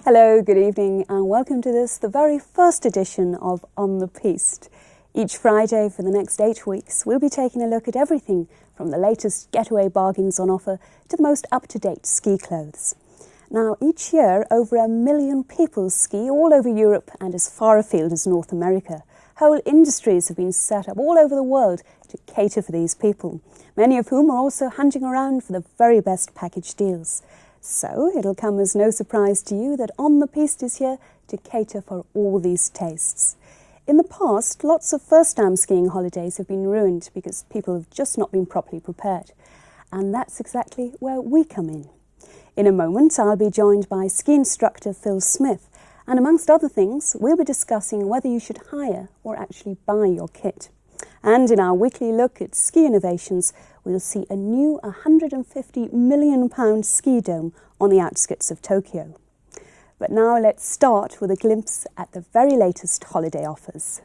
Hello, good evening and welcome to this, the very first edition of On the Piste. Each Friday for the next 8 weeks we'll be taking a look at everything from the latest getaway bargains on offer to the most up-to-date ski clothes. Now each year over 1 million people ski all over Europe and as far afield as North America. Whole industries have been set up all over the world to cater for these people, many of whom are also hunting around for the very best package deals. So it'll come as no surprise to you that On the Piste is here to cater for all these tastes. In the past, lots of first-time skiing holidays have been ruined because people have just not been properly prepared. And that's exactly where we come in. In a moment, I'll be joined by ski instructor Phil Smith, and amongst other things, we'll be discussing whether you should hire or actually buy your kit. And in our weekly look at ski innovations, we'll see a new £150 million ski dome on the outskirts of Tokyo. But now let's start with a glimpse at the very latest holiday offers.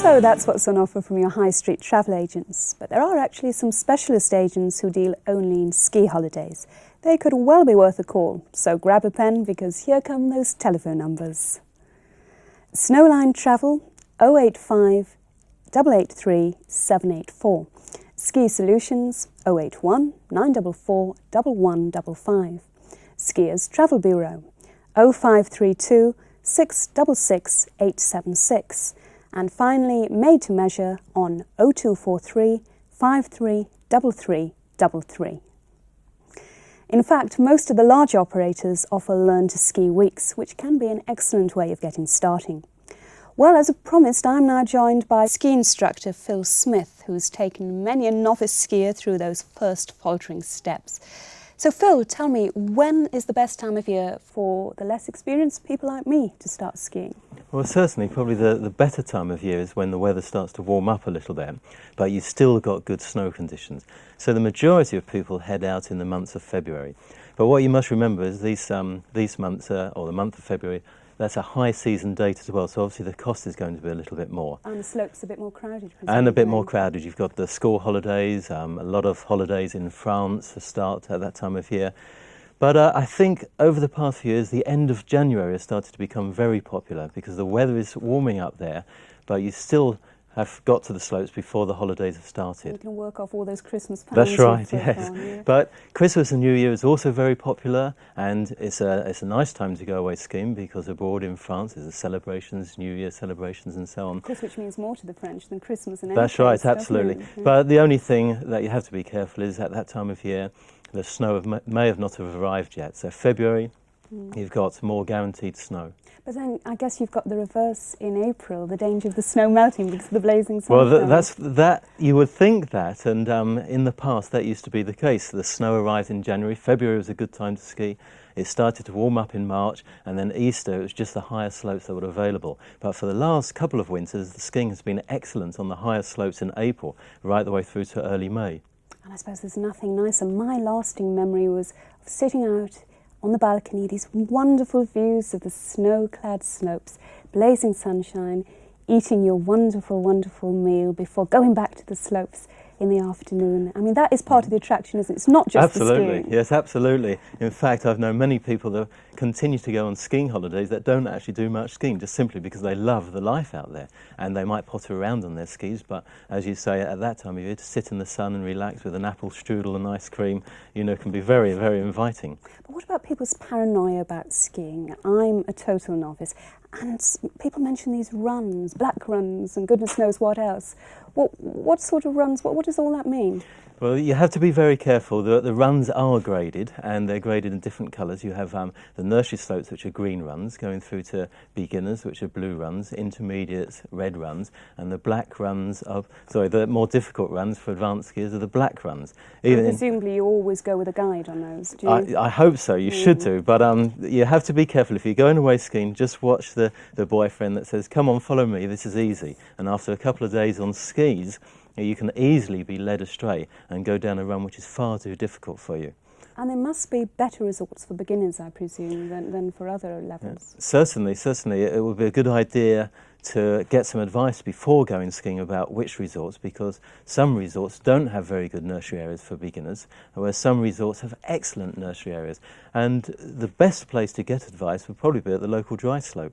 So that's what's on offer from your high street travel agents. But there are actually some specialist agents who deal only in ski holidays. They could well be worth a call, so grab a pen because here come those telephone numbers. Snowline Travel 085 883 784. Ski Solutions 081 944 1155. Skiers Travel Bureau 0532 666 876. And finally, Made to Measure on 0243 533333. In fact, most of the large operators offer Learn to Ski weeks, which can be an excellent way of getting starting. Well, as promised, I'm now joined by ski instructor Phil Smith, who's taken many a novice skier through those first faltering steps. So Phil, tell me, when is the best time of year for the less experienced people like me to start skiing? Well, certainly, probably the better time of year is when the weather starts to warm up a little bit, but you've still got good snow conditions. So the majority of people head out in the months of February. But what you must remember is these months, or the month of February, that's a high season date as well, so obviously the cost is going to be a little bit more. And the slope's a bit more crowded. And a bit more crowded. You've got the school holidays, a lot of holidays in France to start at that time of year. But I think over the past few years, the end of January has started to become very popular because the weather is warming up there, but you still have got to the slopes before the holidays have started. You can work off all those Christmas plans. That's right, yes. Yeah. But Christmas and New Year is also very popular, and it's a nice time to go away skiing because abroad in France there's the celebrations, New Year celebrations and so on. Of course, which means more to the French than Christmas and That's right, absolutely. Yeah. But the only thing that you have to be careful is at that time of year, the snow may have not have arrived yet. So February, you've got more guaranteed snow. But then I guess you've got the reverse in April, the danger of the snow melting because of the blazing sun. Well, that you would think that, and in the past that used to be the case. The snow arrived in January. February was a good time to ski. It started to warm up in March, and then Easter, it was just the higher slopes that were available. But for the last couple of winters, the skiing has been excellent on the higher slopes in April, right the way through to early May. And I suppose there's nothing nicer. My lasting memory was of sitting out on the balcony, these wonderful views of the snow-clad slopes, blazing sunshine, eating your wonderful, wonderful meal before going back to the slopes in the afternoon. I mean, that is part of the attraction, isn't it? It's not just the skiing. Yes, absolutely. In fact, I've known many people that continue to go on skiing holidays that don't actually do much skiing, just simply because they love the life out there. And they might potter around on their skis, but as you say, at that time of year, to sit in the sun and relax with an apple strudel and ice cream, can be very, very inviting. But what about people's paranoia about skiing? I'm a total novice, and people mention these runs, black runs, and goodness knows what else. What sort of runs? What does all that mean? Well, you have to be very careful. The runs are graded, and they're graded in different colours. You have the nursery slopes, which are green runs, going through to beginners, which are blue runs, intermediates, red runs, and the black runs the more difficult runs for advanced skiers are the black runs. And presumably you always go with a guide on those, do you? I hope so, you should do, but you have to be careful. If you're going away skiing, just watch the boyfriend that says, "Come on, follow me, this is easy." And after a couple of days on skis, you can easily be led astray and go down a run which is far too difficult for you. And there must be better resorts for beginners, I presume, than for other levels. Yeah. Certainly. It would be a good idea to get some advice before going skiing about which resorts, because some resorts don't have very good nursery areas for beginners, whereas some resorts have excellent nursery areas. And the best place to get advice would probably be at the local dry slope.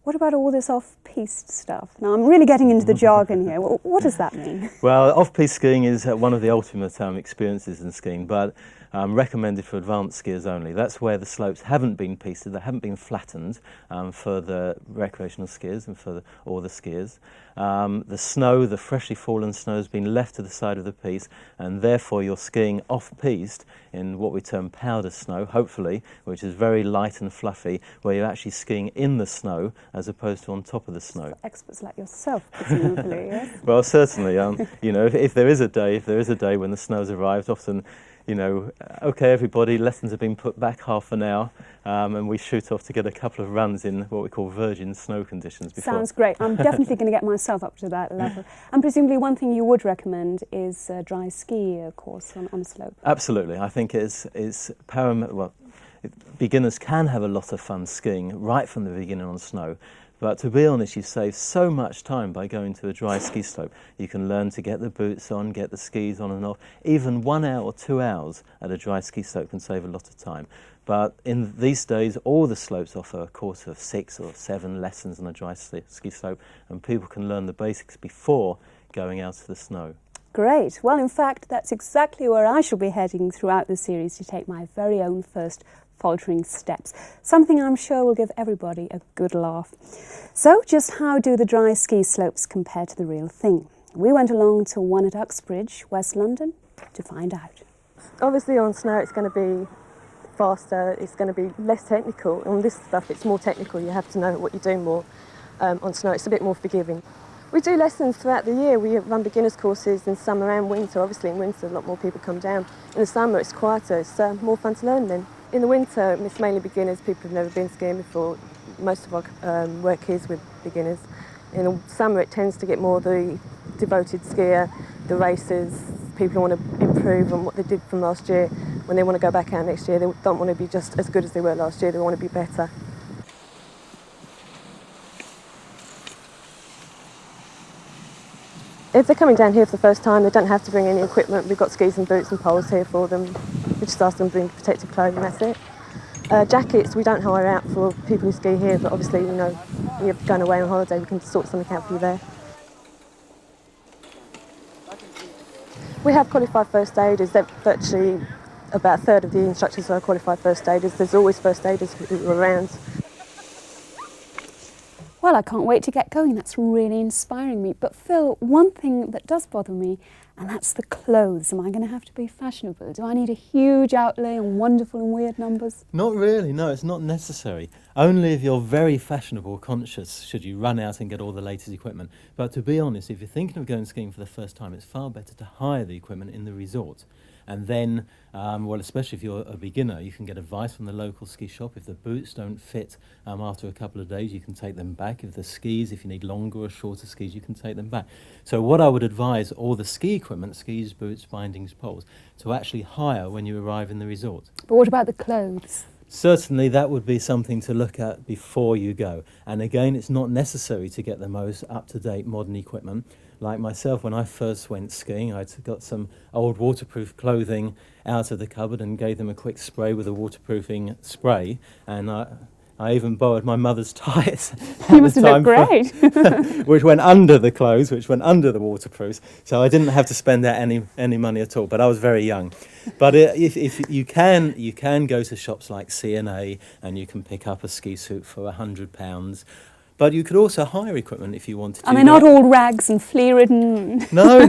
What about all this off-piste stuff? Now, I'm really getting into the jargon here. What does that mean? Well, off-piste skiing is one of the ultimate experiences in skiing, but recommended for advanced skiers only. That's where the slopes haven't been pisted, they haven't been flattened for the recreational skiers and for all the skiers. The snow, the freshly fallen snow, has been left to the side of the piste, and therefore you're skiing off-piste in what we term powder snow, hopefully, which is very light and fluffy, where you're actually skiing in the snow as opposed to on top of the snow. For experts like yourself, presumably, yes? Well, certainly. You know, if there is a day when the snow's arrived, often, you know, okay, everybody, lessons have been put back half an hour, and we shoot off to get a couple of runs in what we call virgin snow conditions before. Sounds great. I'm definitely going to get myself up to that level. And presumably one thing you would recommend is a dry ski course on a slope. Absolutely. I think it's paramount. Well, beginners can have a lot of fun skiing right from the beginning on snow. But to be honest, you save so much time by going to a dry ski slope. You can learn to get the boots on, get the skis on and off. Even 1 hour or 2 hours at a dry ski slope can save a lot of time. But in these days, all the slopes offer a course of 6 or 7 lessons on a dry ski slope, and people can learn the basics before going out to the snow. Great. Well, in fact, that's exactly where I shall be heading throughout the series to take my very own first faltering steps, something I'm sure will give everybody a good laugh. So, just how do the dry ski slopes compare to the real thing? We went along to one at Uxbridge, West London, to find out. Obviously on snow it's going to be faster, it's going to be less technical. On this stuff it's more technical, you have to know what you're doing more. On snow it's a bit more forgiving. We do lessons throughout the year. We run beginners courses in summer and winter. Obviously in winter a lot more people come down. In the summer it's quieter, it's more fun to learn then. In the winter it's mainly beginners, people who've never been skiing before. Most of our work is with beginners. In the summer it tends to get more the devoted skier, the racers, people who want to improve on what they did from last year. When they want to go back out next year, they don't want to be just as good as they were last year, they want to be better. If they're coming down here for the first time, they don't have to bring any equipment. We've got skis and boots and poles here for them. We just ask them to bring protective clothing, that's it. Jackets we don't hire out for people who ski here, but obviously, you know, when you're going away on holiday, we can sort something out for you there. We have qualified first aiders. They're virtually about a third of the instructors are qualified first aiders. There's always first aiders who are around. Well, I can't wait to get going. That's really inspiring me. But Phil, one thing that does bother me, and that's the clothes. Am I going to have to be fashionable? Do I need a huge outlay and wonderful and weird numbers? Not really, no, it's not necessary. Only if you're very fashionable conscious should you run out and get all the latest equipment. But to be honest, if you're thinking of going skiing for the first time, it's far better to hire the equipment in the resort. And then, well, especially if you're a beginner, you can get advice from the local ski shop. If the boots don't fit after a couple of days, you can take them back. If the skis, if you need longer or shorter skis, you can take them back. So what I would advise all the ski equipment, skis, boots, bindings, poles, to actually hire when you arrive in the resort. But what about the clothes? Certainly that would be something to look at before you go. And again, it's not necessary to get the most up-to-date modern equipment. Like myself, when I first went skiing, I got some old waterproof clothing out of the cupboard and gave them a quick spray with a waterproofing spray. And I even borrowed my mother's tights. You must have looked great. Which went under the clothes, which went under the waterproofs. So I didn't have to spend out any money at all. But I was very young. But if you can go to shops like C&A and you can pick up a ski suit for £100. But you could also hire equipment if you wanted to. And they're not all rags and flea-ridden. No.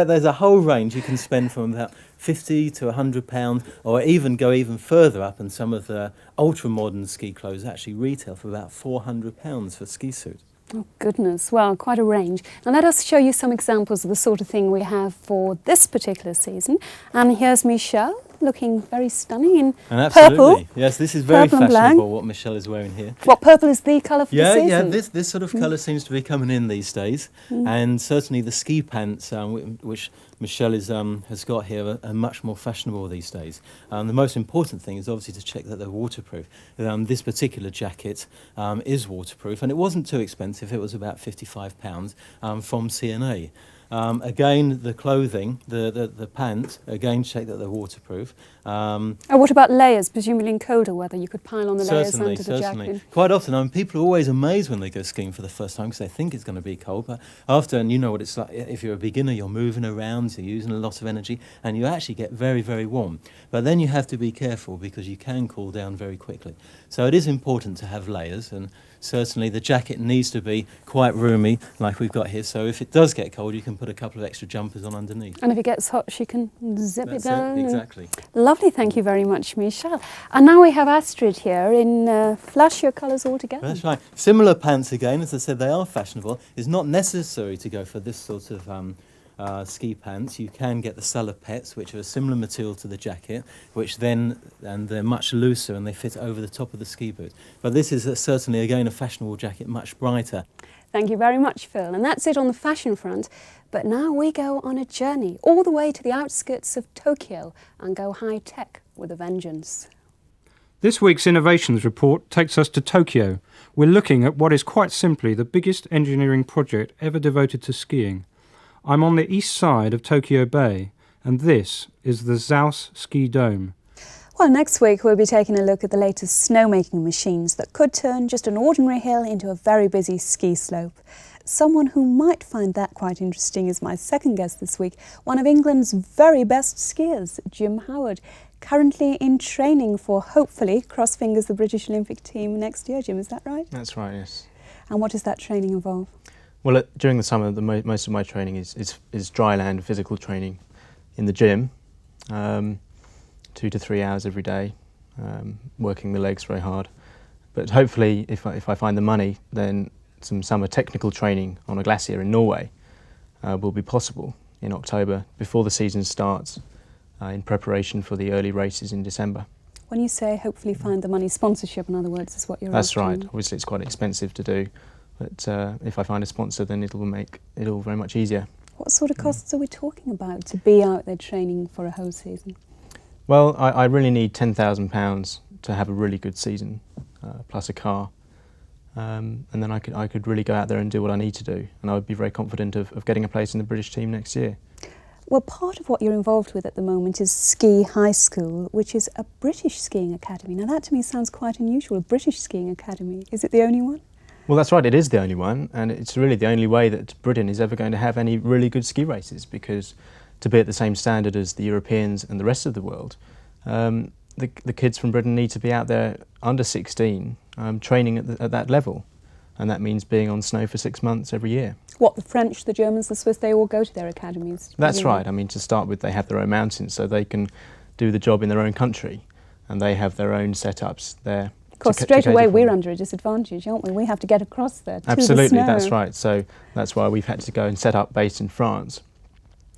There's a whole range. You can spend from about £50 to £100, or go even further up. And some of the ultra-modern ski clothes actually retail for about £400 for a ski suit. Oh, goodness. Well, quite a range. Now, let us show you some examples of the sort of thing we have for this particular season. And here's Michelle looking very stunning in And absolutely. purple. Yes, this is very Purple and black. fashionable, what Michelle is wearing here. What, purple is the colour for the season? Yeah, this sort of colour seems to be coming in these days. And certainly the ski pants, which Michelle has got here, are much more fashionable these days. The most important thing is obviously to check that they're waterproof. This particular jacket is waterproof, and it wasn't too expensive. It was about £55 from CNA. Again, the clothing, the pants, again, check that they're waterproof. What about layers? Presumably in colder weather you could pile on the layers under the jacket. Quite often, people are always amazed when they go skiing for the first time because they think it's going to be cold. But after, and you know what it's like, if you're a beginner, you're moving around, you're using a lot of energy, and you actually get very, very warm. But then you have to be careful because you can cool down very quickly. So it is important to have layers, and certainly the jacket needs to be quite roomy like we've got here, so if it does get cold you can put a couple of extra jumpers on underneath. And if it gets hot she can zip it down. Exactly. Lovely, thank you very much, Michelle. And now we have Astrid here in flashier colours altogether. That's right. Similar pants again, as I said, they are fashionable. It's not necessary to go for this sort of ski pants. You can get the salopettes, which are a similar material to the jacket, and they're much looser and they fit over the top of the ski boot. But this is certainly, again, a fashionable jacket, much brighter. Thank you very much, Phil. And that's it on the fashion front. But now we go on a journey all the way to the outskirts of Tokyo and go high-tech with a vengeance. This week's Innovations Report takes us to Tokyo. We're looking at what is quite simply the biggest engineering project ever devoted to skiing. I'm on the east side of Tokyo Bay, and this is the Zaus Ski Dome. Well, next week we'll be taking a look at the latest snowmaking machines that could turn just an ordinary hill into a very busy ski slope. Someone who might find that quite interesting is my second guest this week, one of England's very best skiers, Jim Howard, currently in training for, hopefully, cross fingers, the British Olympic team next year. Jim, is that right? That's right, yes. And what does that training involve? Well, during the summer, most of my training is dry land physical training in the gym, 2 to 3 hours every day, working the legs very hard. But hopefully, if I find the money, then some summer technical training on a glacier in Norway will be possible in October before the season starts, in preparation for the early races in December. When you say hopefully find the money, sponsorship, in other words, is what you're That's asking. right. Obviously, it's quite expensive to do. But if I find a sponsor, then it'll make it all very much easier. What sort of costs are we talking about to be out there training for a whole season? Well, I really need £10,000 to have a really good season, plus a car. And then I could really go out there and do what I need to do. And I would be very confident of getting a place in the British team next year. Well, part of what you're involved with at the moment is Ski High School, which is a British skiing academy. Now that to me sounds quite unusual, a British skiing academy. Is it the only one? Well, that's right, it is the only one, and it's really the only way that Britain is ever going to have any really good ski races, because to be at the same standard as the Europeans and the rest of the world, the kids from Britain need to be out there under 16 training at that level, and that means being on snow for 6 months every year. What, the French, the Germans, the Swiss, they all go to their academies? That's right. I mean, to start with, they have their own mountains, so they can do the job in their own country, and they have their own setups there. Of course, straight away we're under a disadvantage, aren't we? We have to get across there to Absolutely, the snow. that's right. So that's why we've had to go and set up base in France,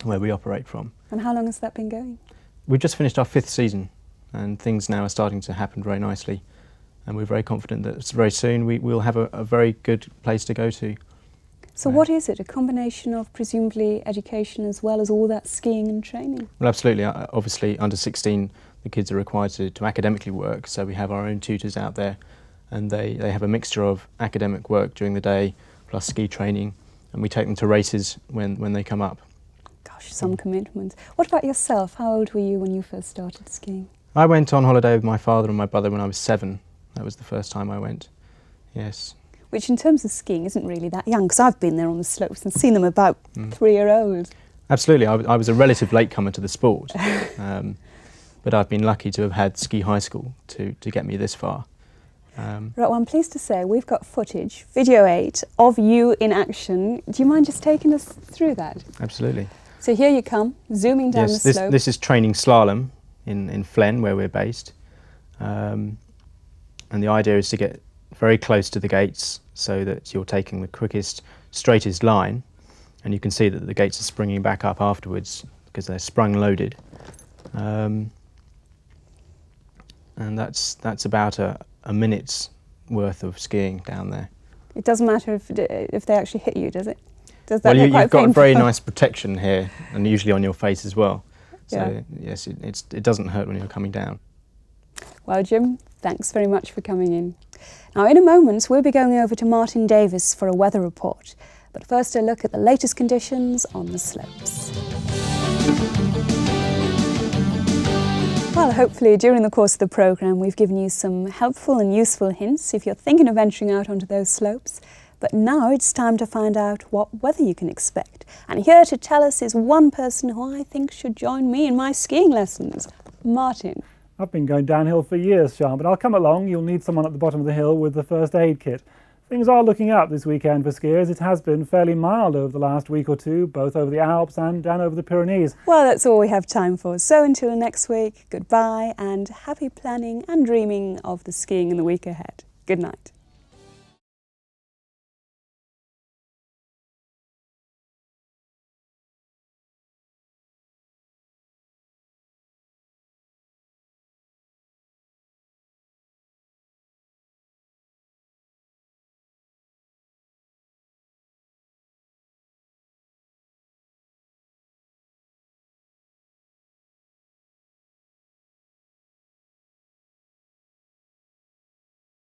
where we operate from. And how long has that been going? We've just finished our 5th season, and things now are starting to happen very nicely. And we're very confident that very soon we'll have a very good place to go to. So what is it? A combination of presumably education as well as all that skiing and training? Well, absolutely. Obviously, under 16, the kids are required to academically work, so we have our own tutors out there, and they have a mixture of academic work during the day plus ski training, and we take them to races when they come up. Gosh, some commitment. What about yourself? How old were you when you first started skiing? I went on holiday with my father and my brother when I was 7. That was the first time I went, yes. Which in terms of skiing isn't really that young, because I've been there on the slopes and seen them about 3-year-old. Absolutely, I was a relative latecomer to the sport. But I've been lucky to have had Ski High School to get me this far. Right, well, I'm pleased to say we've got footage, video 8, of you in action. Do you mind just taking us through that? Absolutely. So here you come, zooming down the slope. This is training slalom in Flen, where we're based. And the idea is to get very close to the gates so that you're taking the quickest, straightest line. And you can see that the gates are springing back up afterwards because they're sprung loaded. and that's about a minute's worth of skiing down there. It doesn't matter if they actually hit you, does it? Does that Well, get quite you've got painful? very nice protection here, and usually on your face as well. So Yeah. yes, it doesn't hurt when you're coming down. Well, Jim, thanks very much for coming in. Now, in a moment, we'll be going over to Martyn Davies for a weather report. But first, a look at the latest conditions on the slopes. Well, hopefully during the course of the programme we've given you some helpful and useful hints if you're thinking of venturing out onto those slopes. But now it's time to find out what weather you can expect. And here to tell us is one person who I think should join me in my skiing lessons. Martyn. I've been going downhill for years, Sean, but I'll come along. You'll need someone at the bottom of the hill with the first aid kit. Things are looking up this weekend for skiers. It has been fairly mild over the last week or two, both over the Alps and down over the Pyrenees. Well, that's all we have time for. So until next week, goodbye and happy planning and dreaming of the skiing in the week ahead. Good night.